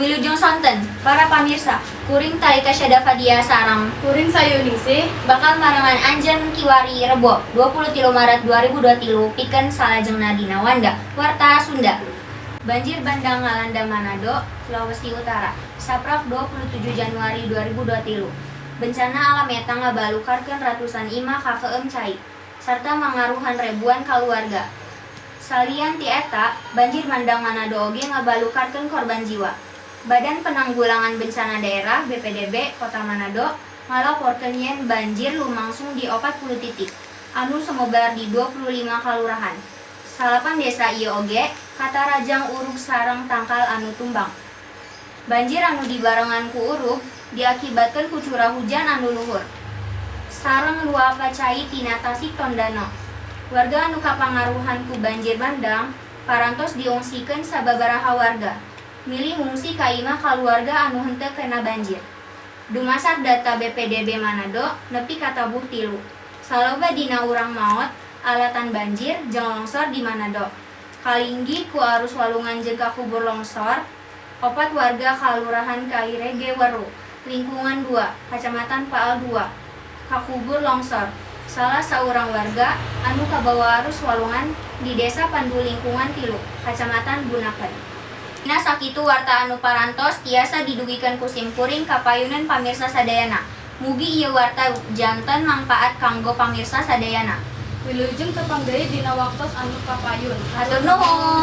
Wilujeng sonten, para pamirsa, kuring talika syadafadia sarang Kuring sayunisi bakal marangan anjeun kiwari Rebo 23 Maret 2023 pikeun salajengna dina Wanda Warta Sunda. Banjir bandang ngalanda Manado, Sulawesi Utara, saprak 27 Januari 2023. Bencana alam eta ngabalukarkeun ratusan imah kakeum cai sarta mangaruhan ribuan keluarga. Salian ti eta, banjir bandang Manado oge ngabalukarkeun korban jiwa. Badan Penanggulangan Bencana Daerah BPDB Kota Manado ngalaporkeun yen banjir lumangsung di 40 titik anu sumebar di 25 kalurahan. Salapan desa ieu oge katarajang urug sareng tangkal anu tumbang. Banjir anu dibarengan ku urug diakibatkeun ku curah hujan anu luhur sareng luap cai tina Tasik Tondano. Warga anu kapangaruhan ku banjir bandang parantos diungsikeun sababaraha warga milih ngungsi ka imah kaluarga anu henteu kena banjir. Dumasak data BPDB Manado nepi ka tabuh 3. Saloba dina urang maot alatan banjir jeung longsor di Manado. Kalinggi ku arus walungan jeung kakubur longsor, 4 warga kalurahan Kairege Weru, lingkungan 2, Kacamatan Paal 2, kakubur longsor. Salah saurang warga anu kabawa arus walungan di Desa Pandu lingkungan 3, Kacamatan Bunaken. Nah sakitu warta anu parantos tiasa didugikeun ku simkuring kapayunan pamirsa sadayana. Mugi ieu warta janten mangpaat kanggo pamirsa sadayana. wilujeng tepang deui dina waktos anu kapayun. Hatur nuhun.